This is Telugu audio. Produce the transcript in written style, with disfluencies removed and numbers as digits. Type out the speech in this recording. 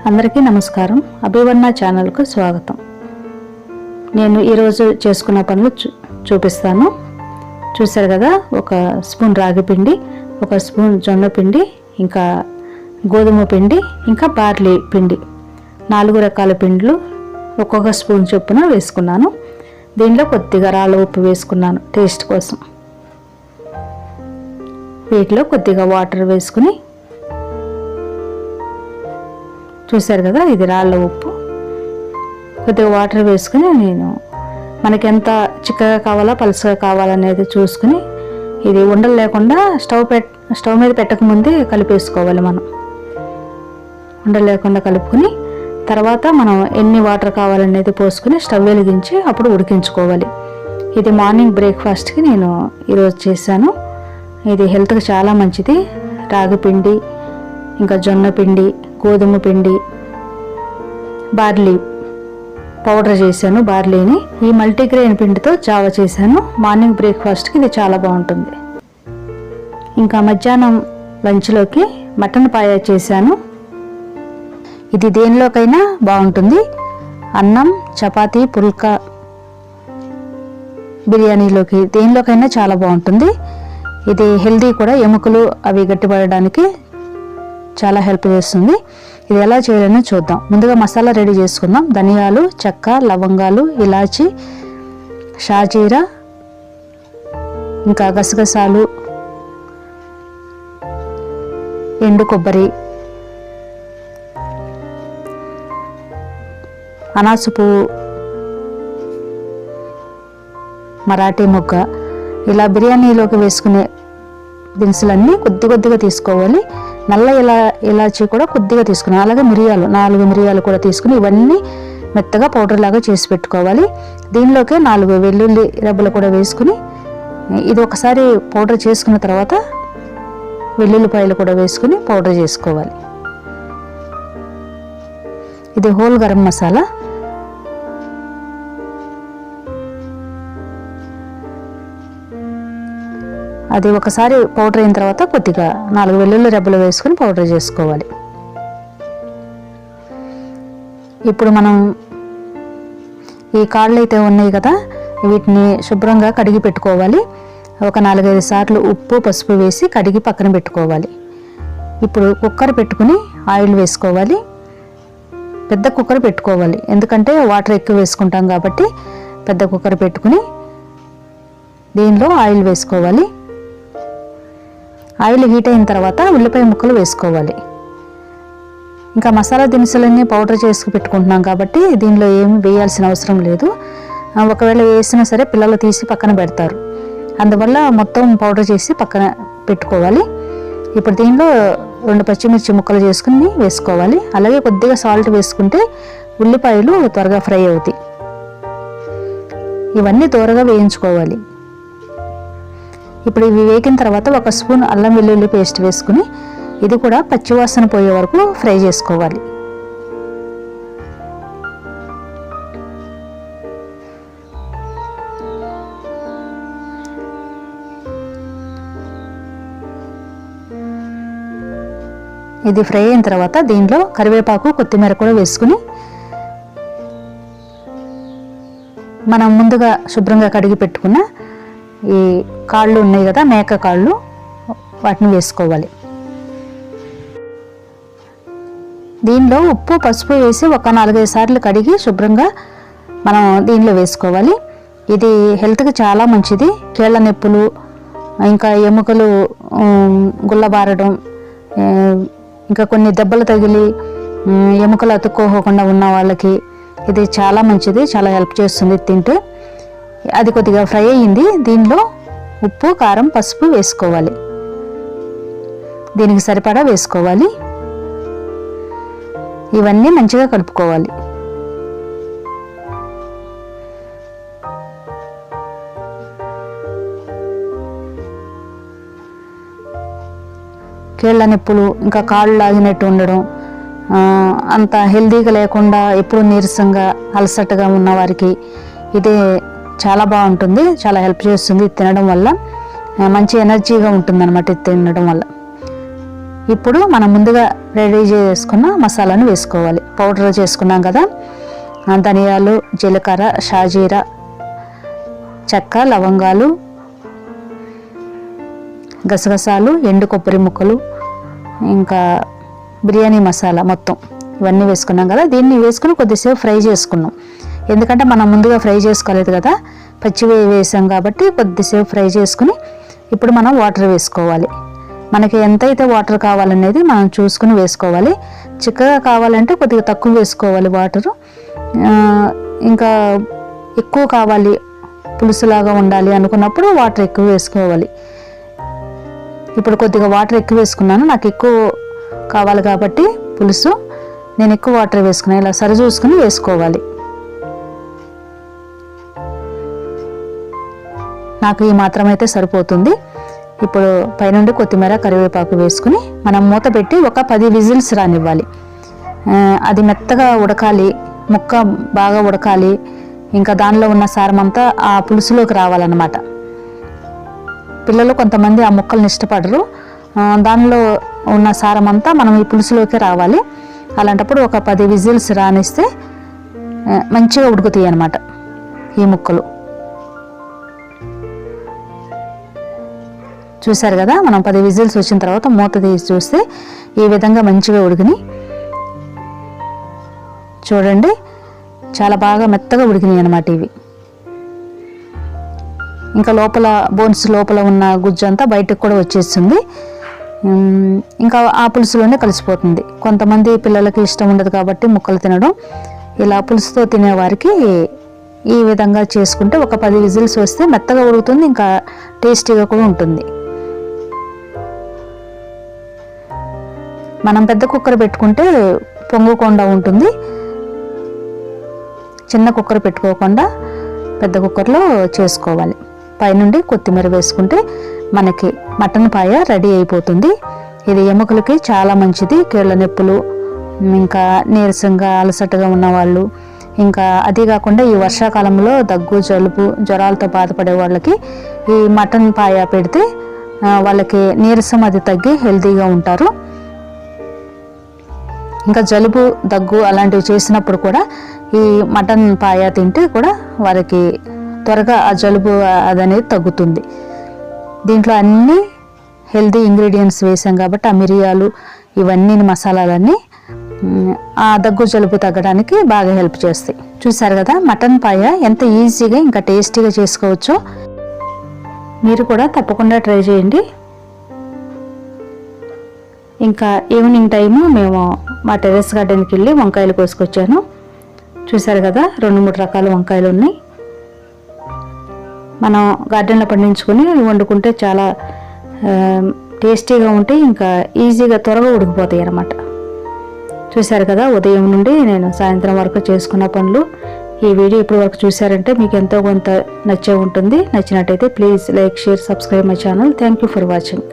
అందరికీ నమస్కారం. అభివర్ణ ఛానల్కు స్వాగతం. నేను ఈరోజు చేసుకున్న పనులు చూపిస్తాను. చూశారు కదా, ఒక స్పూన్ రాగి పిండి, ఒక స్పూన్ జొన్న పిండి, ఇంకా గోధుమ పిండి, ఇంకా బార్లీ పిండి, 4 రకాల పిండిలు ఒక్కొక్క స్పూన్ చొప్పున వేసుకున్నాను. దీనిలో కొద్దిగా రాళ్ళ ఉప్పు వేసుకున్నాను టేస్ట్ కోసం. వీటిలో కొద్దిగా వాటర్ వేసుకుని, చూశారు కదా, ఇది రాళ్ళ ఉప్పు, కొద్దిగా వాటర్ వేసుకుని నేను మనకి ఎంత చిక్కగా కావాలా పలుసగా కావాలనేది చూసుకుని, ఇది ఉండలు లేకుండా స్టవ్ మీద పెట్టకముందే కలిపేసుకోవాలి. మనం ఉండలు లేకుండా కలుపుకొని తర్వాత మనం ఎన్ని వాటర్ కావాలనేది పోసుకుని స్టవ్ వెలిగించి అప్పుడు ఉడికించుకోవాలి. ఇది మార్నింగ్ బ్రేక్ఫాస్ట్కి నేను ఈరోజు చేశాను. ఇది హెల్త్కి చాలా మంచిది. రాగి పిండి, ఇంకా జొన్న పిండి, గోధుమ పిండి, బార్లీ పౌడర్ చేశాను. బార్లీని ఈ మల్టీగ్రెయిన్ పిండితో జావ చేశాను. మార్నింగ్ బ్రేక్ఫాస్ట్కి ఇది చాలా బాగుంటుంది. ఇంకా మధ్యాహ్నం లంచ్లోకి మటన్ పాయ చేశాను. ఇది దేనిలోకైనా బాగుంటుంది. అన్నం, చపాతీ, పుల్కా, బిర్యానీలోకి దేనిలోకైనా చాలా బాగుంటుంది. ఇది హెల్దీ కూడా, ఎముకలు అవి గట్టిపడడానికి చాలా హెల్ప్ చేస్తుంది. ఇది ఎలా చేయాలని చూద్దాం. ముందుగా మసాలా రెడీ చేసుకుందాం. ధనియాలు, చెక్క, లవంగాలు, ఇలాచి, షాజీరా, ఇంకా గసగసాలు, ఎండు కొబ్బరి, అనాసు పువ్వు, మరాఠీ మొగ్గ, ఇలా బిర్యానీలోకి వేసుకునే దినుసులన్నీ కొద్దిగా తీసుకోవాలి. నల్ల ఇలాచి కూడా కొద్దిగా తీసుకున్నాను. అలాగే మిరియాలు, 4 మిరియాలు కూడా తీసుకుని ఇవన్నీ మెత్తగా పౌడర్ లాగా చేసి పెట్టుకోవాలి. దీనిలోకి 4 వెల్లుల్లి రెబ్బలు కూడా వేసుకుని ఇది ఒకసారి పౌడర్ చేసుకున్న తర్వాత వెల్లుల్లిపాయలు కూడా వేసుకుని పౌడర్ చేసుకోవాలి. ఇది హోల్ గరం మసాలా. అది ఒకసారి పౌడర్ అయిన తర్వాత కొద్దిగా 4 వెల్లుల్లి రెబ్బలు వేసుకుని పౌడర్ చేసుకోవాలి. ఇప్పుడు మనం ఈ కాళ్ళు అయితే ఉన్నాయి కదా, వీటిని శుభ్రంగా కడిగి పెట్టుకోవాలి. ఒక 4-5 సార్లు ఉప్పు, పసుపు వేసి కడిగి పక్కన పెట్టుకోవాలి. ఇప్పుడు కుక్కర్ పెట్టుకుని ఆయిల్ వేసుకోవాలి. పెద్ద కుక్కర్ పెట్టుకోవాలి, ఎందుకంటే వాటర్ ఎక్కువ వేసుకుంటాం కాబట్టి పెద్ద కుక్కర్ పెట్టుకుని దీనిలో ఆయిల్ వేసుకోవాలి. ఆయిల్ హీట్ అయిన తర్వాత ఉల్లిపాయ ముక్కలు వేసుకోవాలి. ఇంకా మసాలా దినుసులన్నీ పౌడర్ చేసుకు పెట్టుకుంటున్నాం కాబట్టి దీనిలో ఏమి వేయాల్సిన అవసరం లేదు. ఒకవేళ వేసినా సరే పిల్లలు తీసి పక్కన పెడతారు, అందువల్ల మొత్తం పౌడర్ చేసి పక్కన పెట్టుకోవాలి. ఇప్పుడు దీనిలో 2 పచ్చిమిర్చి ముక్కలు చేసుకుని వేసుకోవాలి. అలాగే కొద్దిగా సాల్ట్ వేసుకుంటే ఉల్లిపాయలు త్వరగా ఫ్రై అవుతాయి. ఇవన్నీ త్వరగా వేయించుకోవాలి. ఇప్పుడు ఇవి వేగిన తర్వాత 1 స్పూన్ అల్లం వెల్లుల్లి పేస్ట్ వేసుకుని ఇది కూడా పచ్చివాసన పోయే వరకు ఫ్రై చేసుకోవాలి. ఇది ఫ్రై అయిన తర్వాత దీనిలో కరివేపాకు, కొత్తిమీర కూడా వేసుకుని మనం ముందుగా శుభ్రంగా కడిగి పెట్టుకున్న ఈ కాళ్ళు ఉన్నాయి కదా, మేక కాళ్ళు, వాటిని వేసుకోవాలి. దీనిలో ఉప్పు, పసుపు వేసి ఒక 4-5 సార్లు కడిగి శుభ్రంగా మనం దీనిలో వేసుకోవాలి. ఇది హెల్త్కి చాలా మంచిది. కీళ్ళ నొప్పులు, ఇంకా ఎముకలు గుల్లబారడం, ఇంకా కొన్ని దెబ్బలు తగిలి ఎముకలు అతుక్కోకుండా ఉన్న వాళ్ళకి ఇది చాలా మంచిది, చాలా హెల్ప్ చేస్తుంది తింటే. అది కొద్దిగా ఫ్రై అయ్యింది. దీనిలో ఉప్పు, కారం, పసుపు వేసుకోవాలి. దీనికి సరిపడా వేసుకోవాలి. ఇవన్నీ మంచిగా కలుపుకోవాలి. కీళ్ళ నొప్పులు, ఇంకా కాళ్ళు లాగినట్టు ఉండడం, అంత హెల్దీగా లేకుండా ఎప్పుడు నీరసంగా అలసటగా ఉన్న వారికి ఇది చాలా బాగుంటుంది, చాలా హెల్ప్ చేస్తుంది. తినడం వల్ల మంచి ఎనర్జీగా ఉంటుంది అన్నమాట. ఇది తినడం వల్ల ఇప్పుడు మనం ముందుగా రెడీ చేసుకున్న మసాలాను వేసుకోవాలి. పౌడర్ చేసుకున్నాం కదా, ధనియాలు, జీలకర్ర, షాజీరా, చెక్క, లవంగాలు, గసగసాలు, ఎండు కొబ్బరి ముక్కలు, ఇంకా బిర్యానీ మసాలా మొత్తం ఇవన్నీ వేసుకున్నాం కదా. దీన్ని వేసుకుని కొద్దిసేపు ఫ్రై చేసుకున్నాం. ఎందుకంటే మనం ముందుగా ఫ్రై చేసుకోలేదు కదా, పచ్చివి వేసాం కాబట్టి కొద్దిసేపు ఫ్రై చేసుకుని ఇప్పుడు మనం వాటర్ వేసుకోవాలి. మనకి ఎంతైతే వాటర్ కావాలనేది మనం చూసుకుని వేసుకోవాలి. చిక్కగా కావాలంటే కొద్దిగా తక్కువ వేసుకోవాలి వాటరు. ఇంకా ఎక్కువ కావాలి, పులుసులాగా ఉండాలి అనుకున్నప్పుడు వాటర్ ఎక్కువ వేసుకోవాలి. ఇప్పుడు కొద్దిగా వాటర్ ఎక్కువ వేసుకున్నాను, నాకు ఎక్కువ కావాలి కాబట్టి పులుసు నేను ఎక్కువ వాటర్ వేసుకున్నాను. ఇలా సరి చూసుకుని వేసుకోవాలి. నాకు ఈ మాత్రం అయితే సరిపోతుంది. ఇప్పుడు పైనుండి కొత్తిమీర, కరివేపాకు వేసుకుని మనం మూత పెట్టి ఒక 10 విజిల్స్ రానివ్వాలి. అది మెత్తగా ఉడకాలి, ముక్క బాగా ఉడకాలి. ఇంకా దానిలో ఉన్న సారం అంతా ఆ పులుసులోకి రావాలన్నమాట. పిల్లలు కొంతమంది ఆ ముక్కల్ని ఇష్టపడరు, దానిలో ఉన్న సారం అంతా మనం ఈ పులుసులోకి రావాలి. అలాంటప్పుడు ఒక 10 విజిల్స్ రానిస్తే మంచిగా ఉడుకుతాయి అన్నమాట ఈ ముక్కలు. చూసారు కదా, మనం 10 విజిల్స్ వచ్చిన తర్వాత మూత తీసి చూస్తే ఈ విధంగా మంచిగా ఉడికినాయి. చూడండి, చాలా బాగా మెత్తగా ఉడికినాయి అన్నమాట ఇవి. ఇంకా లోపల బోన్స్ లోపల ఉన్న గుజ్జు అంతా బయటకు కూడా వచ్చేస్తుంది. ఇంకా ఆ పులుసులోనే కలిసిపోతుంది. కొంతమంది పిల్లలకి ఇష్టం ఉండదు కాబట్టి ముక్కలు తినడం, ఇలా పులుసుతో తినేవారికి ఈ విధంగా చేసుకుంటే ఒక 10 విజిల్స్ వస్తే మెత్తగా ఉడుకుతుంది, ఇంకా టేస్టీగా కూడా ఉంటుంది. మనం పెద్ద కుక్కర్ పెట్టుకుంటే పొంగకుండా ఉంటుంది. చిన్న కుక్కర్ పెట్టుకోకుండా పెద్ద కుక్కర్లో చేసుకోవాలి. పైనుండి కొత్తిమీర వేసుకుంటే మనకి మటన్ పాయ రెడీ అయిపోతుంది. ఇది ఎముకలకి చాలా మంచిది. కీళ్ళ నొప్పులు, ఇంకా నీరసంగా అలసటగా ఉన్నవాళ్ళు, ఇంకా అదే కాకుండా ఈ వర్షాకాలంలో దగ్గు, జలుబు, జ్వరాలతో బాధపడే వాళ్ళకి ఈ మటన్ పాయ పెడితే వాళ్ళకి నీరసం అది తగ్గి హెల్తీగా ఉంటారు. ఇంకా జలుబు, దగ్గు అలాంటివి చేసినప్పుడు కూడా ఈ మటన్ పాయ తింటే కూడా వారికి త్వరగా ఆ జలుబు అదనేది తగ్గుతుంది. దీంట్లో అన్ని హెల్తీ ఇంగ్రీడియంట్స్ వేసాం కాబట్టి ఆ మిరియాలు ఇవన్నీ మసాలాలన్నీ ఆ దగ్గు, జలుబు తగ్గడానికి బాగా హెల్ప్ చేస్తాయి. చూసారు కదా, మటన్ పాయ ఎంత ఈజీగా ఇంకా టేస్టీగా చేసుకోవచ్చో. మీరు కూడా తప్పకుండా ట్రై చేయండి. ఇంకా ఈవినింగ్ టైము మేము మా టెర్రస్ గార్డెన్కి వెళ్ళి వంకాయలు కోసుకొచ్చాను. చూసారు కదా, 2-3 రకాల వంకాయలు ఉన్నాయి. మనం గార్డెన్లో పండించుకొని వండుకుంటే చాలా టేస్టీగా ఉంటాయి, ఇంకా ఈజీగా త్వరగా ఉడికిపోతాయి అన్నమాట. చూసారు కదా, ఉదయం నుండి నేను సాయంత్రం వరకు చేసుకున్న పనులు. ఈ వీడియో ఇప్పటి వరకు చూసారంటే మీకు ఎంతో కొంత నచ్చే ఉంటుంది. నచ్చినట్టయితే please like, share, subscribe my channel. Thank you for watching.